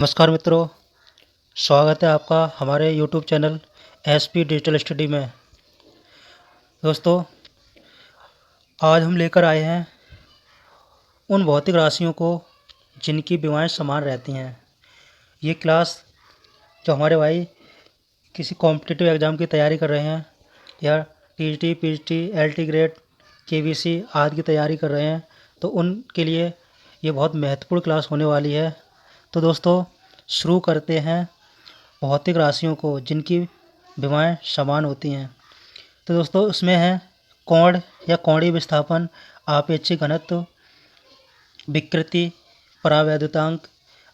नमस्कार मित्रों, स्वागत है आपका हमारे YouTube channel SP digital study में। दोस्तों, आज हम लेकर आए हैं उन भौतिक राशियों को जिनकी विमाएं समान रहती हैं। ये क्लास जो हमारे भाई किसी कॉम्पिटिटिव एग्ज़ाम की तैयारी कर रहे हैं या TGT, PGT, LT grade, KBC आदि की तैयारी कर रहे हैं, तो उनके लिए ये बहुत महत्वपूर्ण क्लास होने वाली है। तो दोस्तों, शुरू करते हैं भौतिक राशियों को जिनकी विमाएं समान होती हैं। तो दोस्तों, उसमें है कोण या कोणीय विस्थापन, आपेक्षिक घनत्व, विकृति, परावैद्युतांक,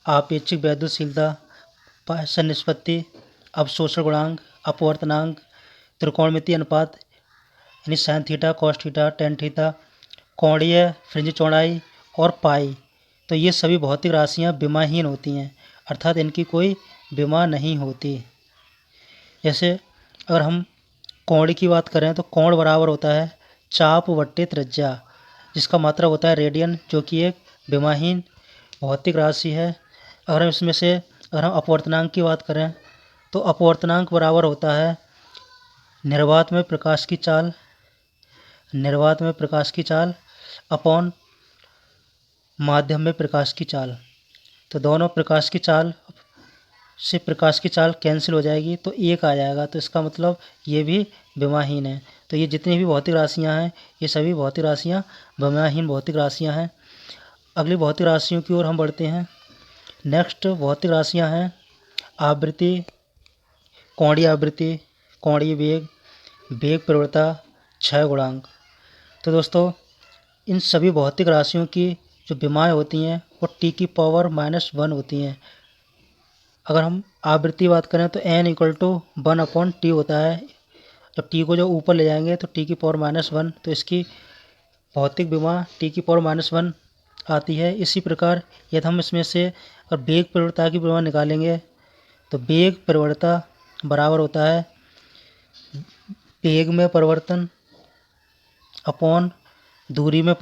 आपेक्षिक वैद्युतशीलता, पायसन निष्पत्ति, अवशोषण गुणांक, अपवर्तनांक, त्रिकोणमितीय अनुपात यानी sine theta, cos theta, tan theta, कोणीय फ्रिंज चौड़ाई और पाई। तो ये सभी भौतिक राशियाँ विमाहीन होती हैं, अर्थात इनकी कोई विमा नहीं होती। जैसे अगर हम कोण की बात करें तो कोण बराबर होता है चाप बट्टे त्रिज्या, जिसका मात्रक होता है रेडियन, जो कि एक विमाहीन भौतिक राशि है। अगर हम इसमें से अगर हम अपवर्तनांक की बात करें तो अपवर्तनांक बराबर होता है निर्वात में प्रकाश की चाल अपॉन माध्यम में प्रकाश की चाल। तो दोनों प्रकाश की चाल से प्रकाश की चाल कैंसिल हो जाएगी तो एक आ जाएगा, तो इसका मतलब ये भी विमाहीन है। तो ये जितनी भी भौतिक राशियाँ हैं ये सभी भौतिक राशियाँ विमाहीन भौतिक राशियाँ हैं। अगली भौतिक राशियों की ओर हम बढ़ते हैं। नेक्स्ट भौतिक राशियाँ हैं आवृत्ति, कोणीय आवृत्ति, कोणीय वेग, वेग प्रवणता, क्षय गुणांक। तो दोस्तों, इन सभी भौतिक राशियों की जो विमाएं होती हैं वो T⁻⁻1 होती हैं। अगर हम आवृत्ति की बात करें तो n=1/t होता है। जब t को जो ऊपर ले जाएंगे तो T⁻⁻1, तो इसकी भौतिक विमा T⁻⁻1 आती है। इसी प्रकार यदि हम इसमें से अगर वेग प्रवणता की विमा निकालेंगे तो वेग प्रवणता बराबर होता है वेग में परिवर्तन अपॉन दूरी में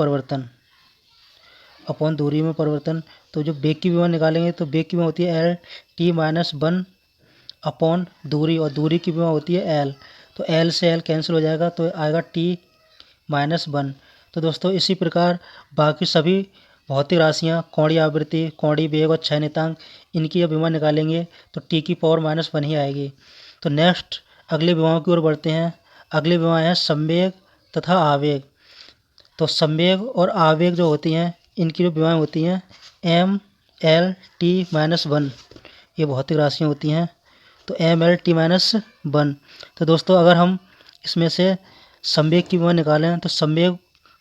परिवर्तन तो जो वेग की विमा निकालेंगे तो वेग की विमा होती है L(t−1) अपॉन दूरी, और दूरी की विमा होती है L। तो L से L कैंसिल हो जाएगा तो आएगा T-1। तो दोस्तों, इसी प्रकार बाकी सभी भौतिक राशियाँ कोणीय आवृत्ति, कोणीय वेग और क्षय नियतांक, इनकी जब विमा निकालेंगे तो T⁻⁻1 ही आएगी। तो नेक्स्ट अगले विमाओं की ओर बढ़ते हैं। अगली विमाएँ हैं संवेग तथा आवेग। तो संवेग और आवेग जो होती हैं इनकी जो विमाएं होती हैं mL(t−1), ये भौतिक राशियाँ होती हैं। तो mL(t−1). तो दोस्तों, अगर हम इसमें से संवेग की विमा निकालें तो संवेग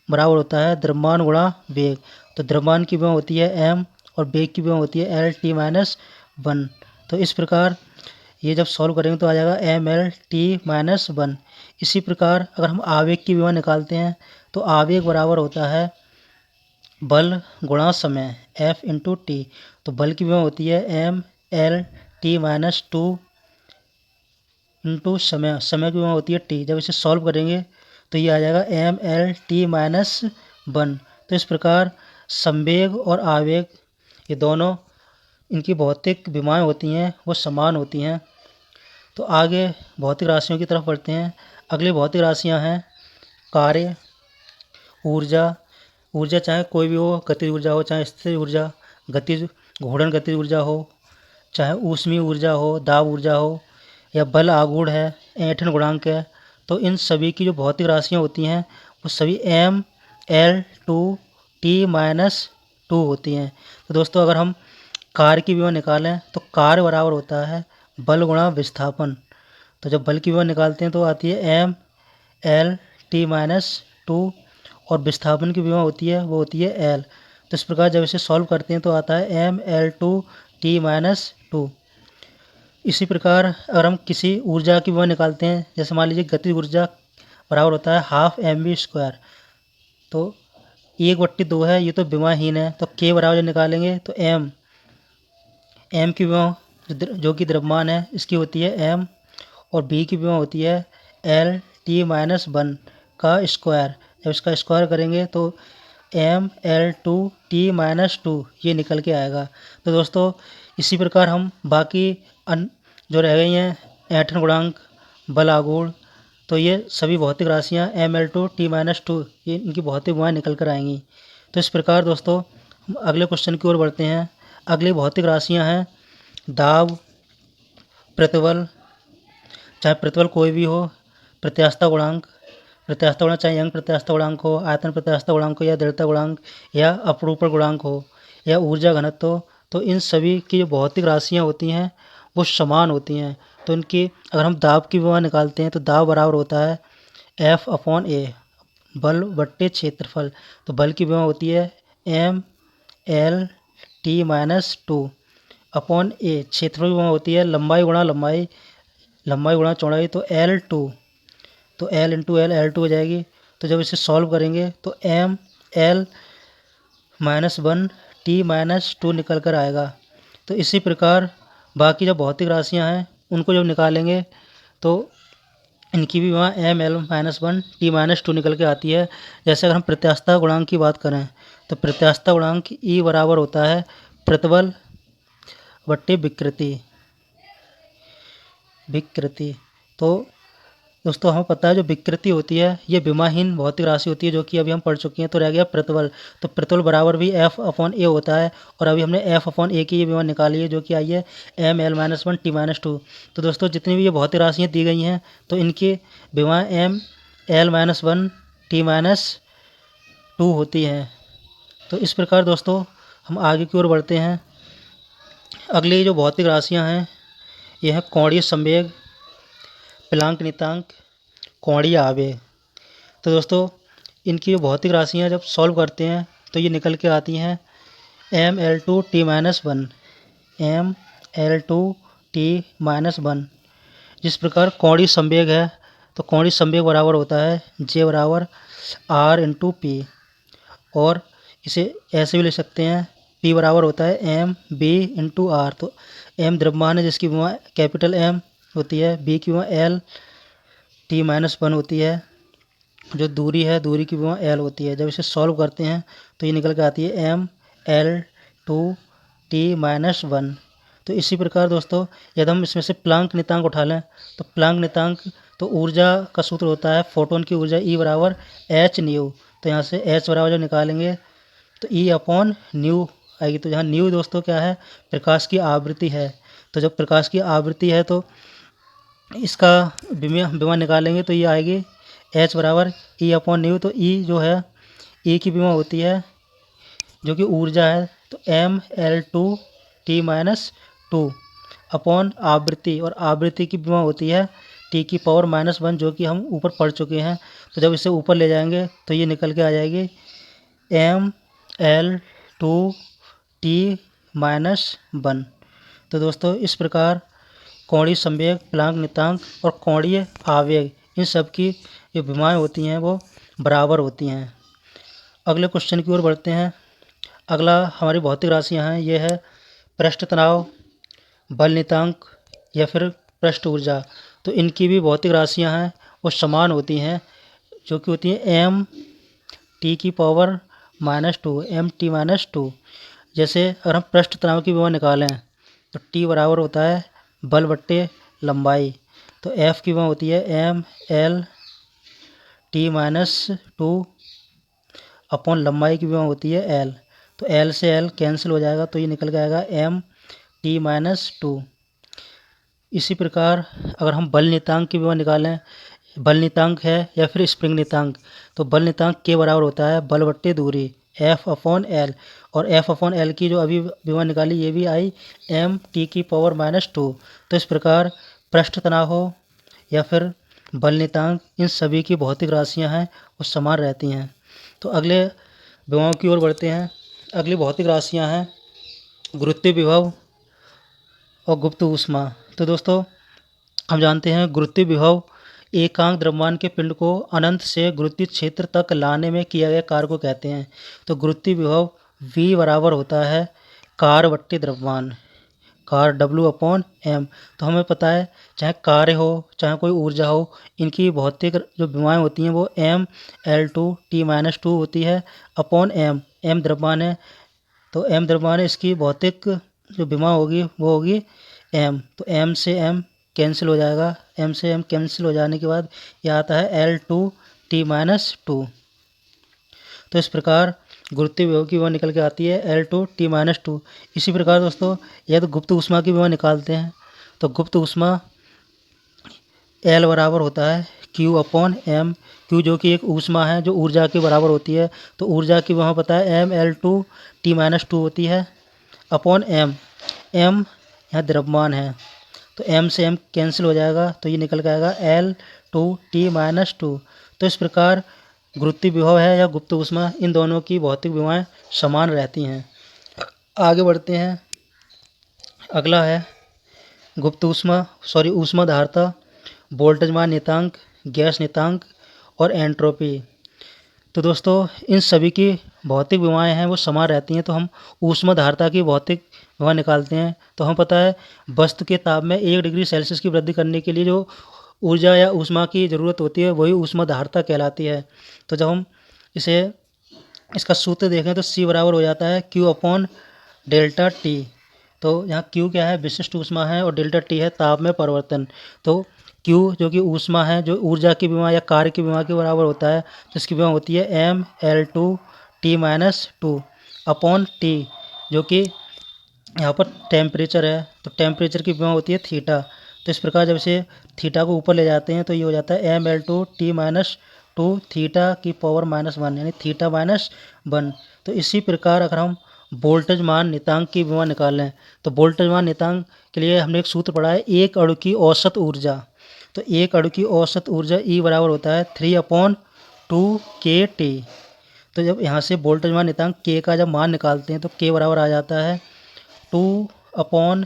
बराबर होता है द्रव्यमान गुणा वेग। तो द्रव्यमान की विमा होती है m और वेग की विमा होती है L(t−1). तो इस प्रकार ये जब सॉल्व करेंगे तो आ जाएगा mL(t−1). इसी प्रकार अगर हम आवेग की विमा निकालते हैं तो आवेग बराबर होता है बल गुणा समय F/t। तो बल की विमा होती है mL(t−2) इंटू समय की विमा होती है t। जब इसे सॉल्व करेंगे तो ये आ जाएगा mL(t−1). तो इस प्रकार संवेग और आवेग ये दोनों इनकी भौतिक विमाएं होती हैं वो समान होती हैं। तो आगे भौतिक राशियों की तरफ बढ़ते हैं। अगली भौतिक राशियां हैं कार्य, ऊर्जा चाहे कोई भी हो, गतिज ऊर्जा हो चाहे स्थिर ऊर्जा, गतिज घूर्णन गतिज ऊर्जा हो, चाहे ऊष्मीय ऊर्जा हो, दाब ऊर्जा हो, या बल आघूर्ण है, ऐंठन गुणांक है। तो इन सभी की जो भौतिक राशियाँ होती हैं वो सभी mL(2t−2) होती हैं। तो दोस्तों, अगर हम कार्य की विमा निकालें तो कार्य बराबर होता है बल गुणा विस्थापन। तो जब बल की विमा निकालते हैं तो आती है mL(t−2) और विस्थापन की विमा होती है वो होती है L। तो इस प्रकार जब इसे सॉल्व करते हैं तो आता है mL(2t−2). इसी प्रकार अगर हम किसी ऊर्जा की विमा निकालते हैं, जैसे मान लीजिए गतिज ऊर्जा बराबर होता है ½ mv²। तो 1/2 है, ये तो विमाहीन है। तो k बराबर जब निकालेंगे तो m की विमा जो कि द्रव्यमान है इसकी होती है m, और b की विमा होती है L(t−1) का स्क्वायर। जब इसका स्क्वायर करेंगे तो mL(2t−2) ये निकल के आएगा। तो दोस्तों, इसी प्रकार हम बाकी जो रह गई हैं ऐंठन गुणांक, बल आघूर्ण, तो ये सभी भौतिक राशियाँ ml2 t-2 ये इनकी भौतिक विमाएँ निकल कर आएंगी। तो इस प्रकार दोस्तों हम अगले क्वेश्चन की ओर बढ़ते हैं। अगली भौतिक राशियाँ हैं दाब, प्रतिबल, चाहे प्रतिबल कोई भी हो, प्रत्यास्थता गुणांक चाहे यंग प्रत्यास्थता गुणांक हो, आयतन प्रत्यास्थता गुणांक हो, या दृढ़ता गुणांक, या अपरूपण गुणांक हो, या ऊर्जा घनत्व हो, तो इन सभी की जो भौतिक राशियाँ होती हैं वो समान होती हैं। तो इनकी अगर हम दाब की विमा निकालते हैं तो दाब बराबर होता है F/A, बल बट्टे क्षेत्रफल। तो बल की विमा होती है mL/T-2 अपॉन A, क्षेत्रफल की विमा होती है लंबाई गुणा लंबाई, लंबाई गुणा चौड़ाई, तो L2, तो L इंटू L L2 हो जाएगी। तो जब इसे सॉल्व करेंगे तो mL-1 T-2 निकल कर आएगा। तो इसी प्रकार बाकी जो भौतिक राशियां हैं उनको जब निकालेंगे तो इनकी भी वहाँ mL-1 T-2 निकल के आती है। जैसे अगर हम प्रत्यास्थता गुणांक की बात करें तो प्रत्यास्थता गुणांक E बराबर होता है प्रतिबल बट्टे विकृति। तो दोस्तों हमें पता है जो विकृति होती है ये विमाहीन भौतिक राशि होती है, जो कि अभी हम पढ़ चुके हैं। तो रह गया प्रतिबल, तो प्रतिबल बराबर भी F/A होता है, और अभी हमने F/A की ये विमा निकाली है जो कि आई है mL-1 T-2। तो दोस्तों जितनी भी ये भौतिक राशियाँ दी गई हैं तो इनकी विमा mL-1 T-2 होती हैं। तो इस प्रकार दोस्तों हम आगे की ओर बढ़ते हैं। अगली जो भौतिक राशियाँ हैं ये हैं कोणीय संवेग, प्लांक नियतांक, कोणीय आवेग। तो दोस्तों इनकी जो भौतिक राशियाँ जब सॉल्व करते हैं तो ये निकल के आती हैं mL2 T-1, mL2 T-1। जिस प्रकार कोणीय संवेग है तो कोणीय संवेग बराबर होता है J बराबर R इंटू P, और इसे ऐसे भी ले सकते हैं P बराबर होता है mB इंटू R। तो m द्रव्यमान है जिसकी विमा कैपिटल M होती है, B की विमा L/T-1 होती है, जो दूरी है दूरी की विमा L होती है। जब इसे सॉल्व करते हैं तो ये निकल के आती है mL2 T-1। तो इसी प्रकार दोस्तों यदि हम इसमें से प्लांक नियतांक उठा लें तो प्लांक नियतांक तो ऊर्जा का सूत्र होता है फोटोन की ऊर्जा E बराबर h/ν। तो यहाँ से h बराबर जब निकालेंगे तो E/ν आएगी। तो यहाँ न्यू दोस्तों क्या है, प्रकाश की आवृत्ति है। तो जब प्रकाश की आवृत्ति है तो इसका विमा निकालेंगे तो ये आएगी h बराबर E/ν। तो E जो है E की विमा होती है जो कि ऊर्जा है, तो mL2 T-2 अपॉन आवृत्ति, और आवृत्ति की विमा होती है T⁻⁻1, जो कि हम ऊपर पढ़ चुके हैं। तो जब इसे ऊपर ले जाएंगे तो ये निकल के आ जाएगी mL2 T-1। तो दोस्तों इस प्रकार कोणीय संवेग, प्लांक नियतांक और कोणीय आवेग इन सब की जो विमाएँ होती हैं वो बराबर होती हैं। अगले क्वेश्चन की ओर बढ़ते हैं। अगला हमारी भौतिक राशियाँ हैं, ये है पृष्ठ तनाव, बल नियतांक या फिर पृष्ठ ऊर्जा। तो इनकी भी भौतिक राशियाँ हैं वो समान होती हैं, जो कि होती हैं mT⁻⁻2 mT-2। जैसे अगर हम पृष्ठ तनाव की विमा निकालें तो T बराबर होता है बल बट्टे लंबाई। तो F की विमा होती है mL/T-2 अपॉन लंबाई की विमा होती है L। तो L से L कैंसिल हो जाएगा तो ये निकल के आएगा mT-2। इसी प्रकार अगर हम बल नियतांक की विमा निकालें, बल नियतांक है या फिर स्प्रिंग नियतांक, तो बल नियतांक के बराबर होता है बल बट्टे दूरी F/L, और F/L की जो अभी विमा निकाली ये भी आई mT⁻⁻2। तो इस प्रकार पृष्ठ तनाव हो या फिर बल नियतांक इन सभी की भौतिक राशियाँ हैं वो समान रहती हैं। तो अगले विमाओं की ओर बढ़ते हैं। अगली भौतिक राशियाँ हैं गुरुत्वीय विभव और गुप्त ऊष्मा। तो दोस्तों हम जानते हैं गुरुत्वीय विभव एकांक द्रव्यमान के पिंड को अनंत से गुरुत्वीय क्षेत्र तक लाने में किया गया कार्य को कहते हैं। तो गुरुत्वीय विभव V बराबर होता है कार्य बट्टे द्रव्यमान, कार्य W/m। तो हमें पता है चाहे कार्य हो चाहे कोई ऊर्जा हो, इनकी भौतिक जो विमाएँ होती हैं वो mL2 T-2 होती है अपॉन m। m द्रव्यमान है तो m द्रव्यमान है, इसकी भौतिक जो विमा होगी वो होगी m। तो m से m कैंसिल हो जाएगा, m से m कैंसिल हो जाने के बाद ये आता है L2T-2। तो इस प्रकार गुरुत्वीय विभव की विभव निकल के आती है L2T-2। इसी प्रकार दोस्तों यह तो गुप्त ऊष्मा की विभव निकालते हैं, तो गुप्त ऊष्मा L बराबर होता है Q/m। Q जो कि एक ऊष्मा है जो ऊर्जा के बराबर होती है, तो ऊर्जा की वहाँ पता है mL2T-2 होती है अपॉन m। m यहाँ द्रव्यमान है, तो m से m कैंसिल हो जाएगा, तो ये निकल के आएगा L2T-2। तो इस प्रकार गुरुत्वीय विभव है या गुप्त ऊष्मा, इन दोनों की भौतिक विभवाएं समान रहती हैं। आगे बढ़ते हैं। अगला है गुप्त ऊष्मा धारता, वोल्टेजमान नियतांक, गैस नियतांक और एंट्रोपी। तो दोस्तों इन सभी की भौतिक विभवाएं हैं वो समान रहती हैं। तो हम ऊष्मा धारता की भौतिक विभव निकालते हैं। तो हमें पता है वस्तु के ताप में 1 डिग्री सेल्सियस की वृद्धि करने के लिए जो ऊर्जा या ऊष्मा की ज़रूरत होती है वही ऊष्मा धारता कहलाती है। तो जब हम इसका सूत्र देखें तो C बराबर हो जाता है Q/ΔT। तो यहाँ Q क्या है, विशिष्ट ऊष्मा है, और ΔT है ताप में परिवर्तन। तो Q जो कि ऊष्मा है जो ऊर्जा की विभव या कार्य की विभव के बराबर होता है, तो इसकी विभव होती है mL2T-2 अपॉन T, जो कि यहाँ पर टेम्परेचर है, तो टेम्परेचर की विभव होती है थीटा। तो इस प्रकार जब इसे थीटा को ऊपर ले जाते हैं तो ये हो जाता है mL2T-2 थीटा की पावर -1 यानी थीटा -1। तो इसी प्रकार अगर हम वोल्टेज मान नियतांक की विभव निकालें तो वोल्टेज मान नियतांक के लिए हमने एक सूत्र पढ़ा है, एक अणु की औसत ऊर्जा। तो एक अणु की औसत ऊर्जा E बराबर होता है 3/2kT। तो जब यहाँ से वोल्टेज मान नियतांक K का जब मान निकालते हैं तो K बराबर आ जाता है 2/3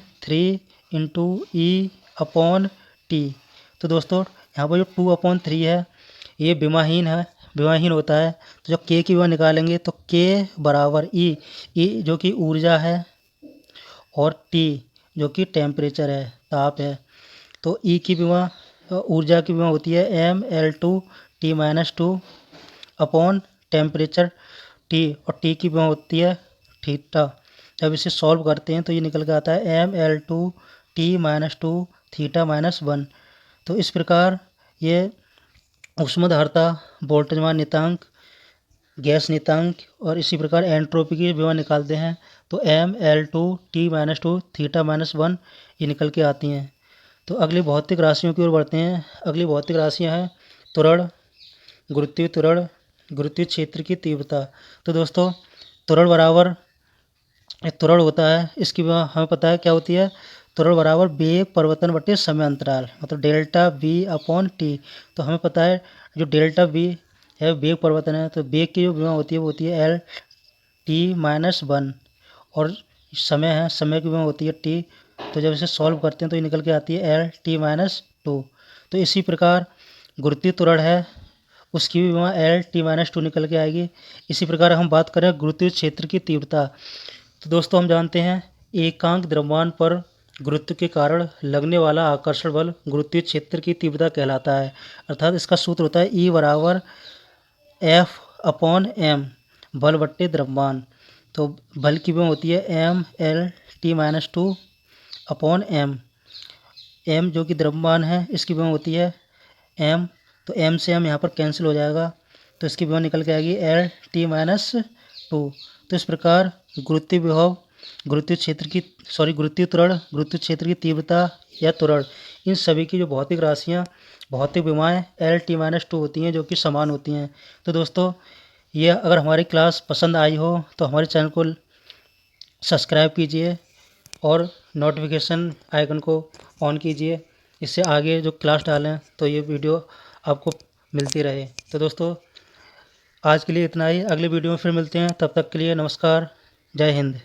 × E/T। तो दोस्तों यहाँ पर जो 2/3 है ये विमाहीन होता है। तो जब K की विभव निकालेंगे तो K बराबर E जो कि ऊर्जा है और T जो कि टेम्परेचर है, ताप है। तो E की विभव ऊर्जा की विभव होती है mL2T-2 अपॉन टेम्परेचर T, और T की विभव होती है थीटा। जब इसे सॉल्व करते हैं तो ये निकल के आता है mL2T-2 थीटा -1। तो इस प्रकार ये ऊष्मा धारता, वोल्टेज मान नियतांक, गैस नियतांक और इसी प्रकार एंट्रोपी की विभव निकालते हैं तो mL2T-2 थीटा -1 ये निकल के आती हैं। तो अगली भौतिक राशियों की ओर बढ़ते हैं। अगली भौतिक राशियाँ हैं त्वरण, गुरुत्वीय त्वरण, गुरुत्वीय क्षेत्र की तीव्रता। तो दोस्तों त्वरण बराबर एक त्वरण होता है, इसकी हमें पता है क्या होती है, त्वरण बराबर वेग परिवर्तन बटे समय अंतराल, मतलब ΔV/T। तो हमें पता है जो ΔV है वेग परिवर्तन है, तो वेग की जो विभव होती है वो होती है L/T-1, और समय की विभव होती है T। तो जब इसे सॉल्व करते हैं तो ये निकल के आती है L/T-2। तो इसी प्रकार गुरुत्वीय त्वरण है उसकी भी विभव L/T-2 निकल के आएगी। इसी प्रकार हम बात करें गुरुत्वीय क्षेत्र की तीव्रता। तो दोस्तों हम जानते हैं एकांक द्रव्यमान पर गुरुत्व के कारण लगने वाला आकर्षण बल गुरुत्वीय क्षेत्र की तीव्रता कहलाता है। अर्थात इसका सूत्र होता है E बराबर F/m बल बट्टे द्रव्यमान। तो बल की विभव होती है mL/T-2 अपॉन m। m जो कि द्रव्यमान है इसकी विभव होती है m। तो m से m यहाँ पर कैंसिल हो जाएगा, तो इसकी विभव निकल के आएगी L/T-2। तो इस प्रकार गुरुत्वीय विभव, गुरुत्वीय त्वरण, गुरुत्वीय क्षेत्र की तीव्रता या त्वरण, इन सभी की जो भौतिक राशियाँ, भौतिक विभवाएँ L/T-2 होती हैं जो कि समान होती हैं। तो दोस्तों ये अगर हमारी क्लास पसंद आई हो तो हमारे चैनल को सब्सक्राइब कीजिए और नोटिफिकेशन आइकन को ऑन कीजिए, इससे आगे जो क्लास डालें तो ये वीडियो आपको मिलती रहे। तो दोस्तों आज के लिए इतना ही, अगले वीडियो में फिर मिलते हैं, तब तक के लिए नमस्कार, जय हिंद।